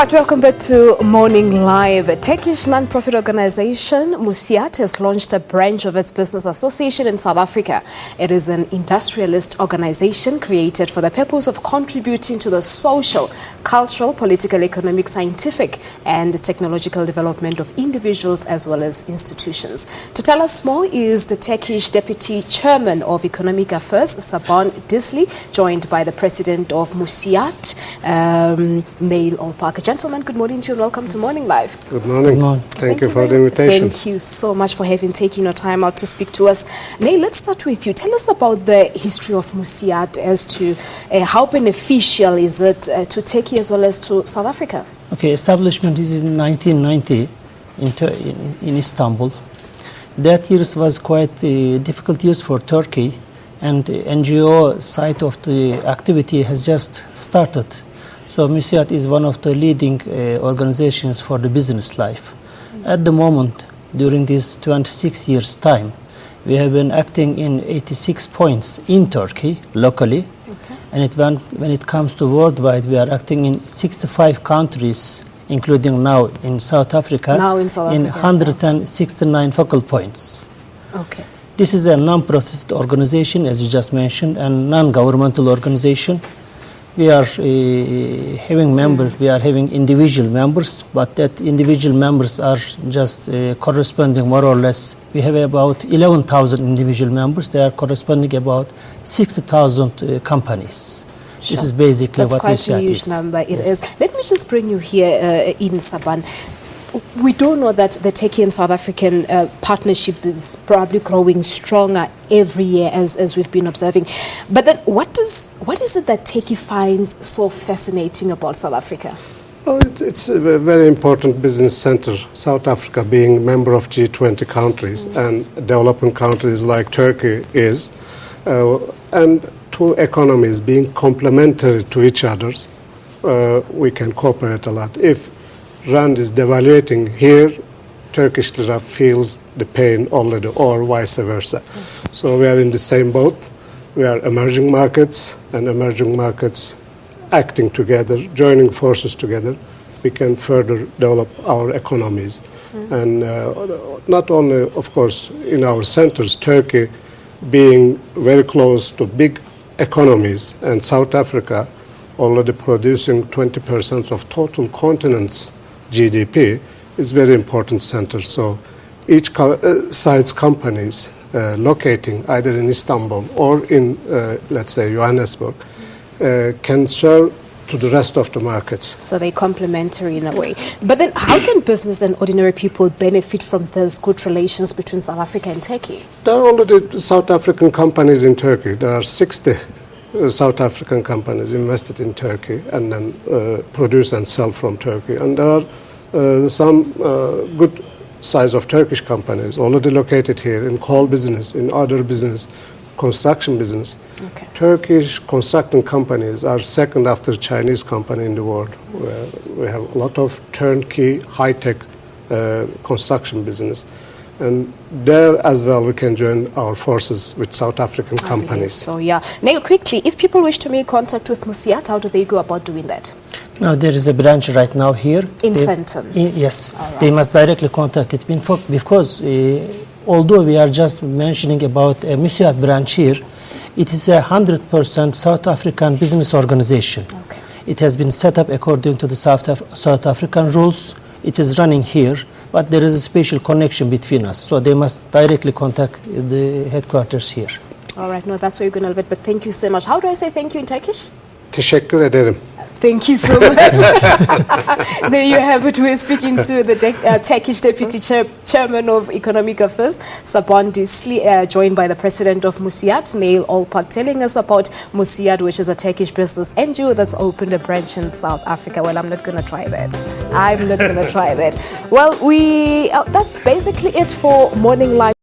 right, welcome back to Morning Live. A Turkish non-profit organization, MUSIAD, has launched a branch of its business association in South Africa. It is an industrialist organization created for the purpose of contributing to the social, cultural, political, economic, scientific, and technological development of individuals as well as institutions. To tell us more is the Turkish Deputy Chairman of Economic Affairs, Saban Disli, joined by the President of MUSIAD, Olpak. Gentlemen, good morning to you and welcome to Morning Live. Good morning. Good morning. Thank you for the invitation. Thank you so much for taking your time out to speak to us. Neil, let's start with you. Tell us about the history of MUSIAD as to how beneficial is it to Turkey as well as to South Africa? Okay, establishment is in 1990 in Istanbul. That year was quite difficult years for Turkey, and the NGO side of the activity has just started. So MUSIAD is one of the leading organizations for the business life. At the moment, during this 26 years time, we have been acting in 86 points in Turkey, locally. Okay. And when it comes to worldwide, we are acting in 65 countries, including now in South Africa, in 169 focal points. Okay. This is a non-profit organization, as you just mentioned, and non-governmental organization. We are having members, we are having individual members, but that individual members are just corresponding more or less. We have about 11,000 individual members. They are corresponding about 60,000 companies. Sure. This is basically what MUSIAD is. That's quite a huge number, it is. Let me just bring you here in Saban. We do know that the Turkey and South African partnership is probably growing stronger every year as we've been observing. But then what is it that Turkey finds so fascinating about South Africa? Oh, it's a very important business center, South Africa being a member of G20 countries and developing countries like Turkey is. And two economies being complementary to each other, we can cooperate a lot. If Rand is devaluating here, Turkish lira feels the pain already, or vice versa. So we are in the same boat. We are emerging markets, and emerging markets acting together, joining forces together, we can further develop our economies. And not only, of course, in our centers, Turkey being very close to big economies, and South Africa already producing 20% of total continent's GDP, is very important center. So each side's companies locating either in Istanbul or in, let's say, Johannesburg, can serve to the rest of the markets. So they're complementary in a way. But then how can business and ordinary people benefit from those good relations between South Africa and Turkey? There are already South African companies in Turkey. There are 60 South African companies invested in Turkey and then produce and sell from Turkey. And there are some good size of Turkish companies already located here in coal business, in other business, construction business. Okay. Turkish construction companies are second after Chinese company in the world. We have a lot of turnkey, high-tech construction business. And there as well, we can join our forces with South African companies. So, yeah. Neil, quickly, if people wish to make contact with MUSIAD, how do they go about doing that? Now, there is a branch right now here. In Centum? Yes. Right. They must directly contact it because although we are just mentioning about a MUSIAD branch here, it is a 100% South African business organization. Okay. It has been set up according to the South African rules. It is running here. But there is a special connection between us, so they must directly contact the headquarters here. All right, no, that's where you're going to leave it, but thank you so much. How do I say thank you in Turkish? Teşekkür ederim. Thank you so much. There you have it. We're speaking to the Turkish Deputy Chairman of Economic Affairs, Saban Disli, joined by the President of MUSIAD, Olpak, telling us about MUSIAD, which is a Turkish business NGO that's opened a branch in South Africa. Well, I'm not going to try that. I'm not going to try that. Well, that's basically it for Morning Live.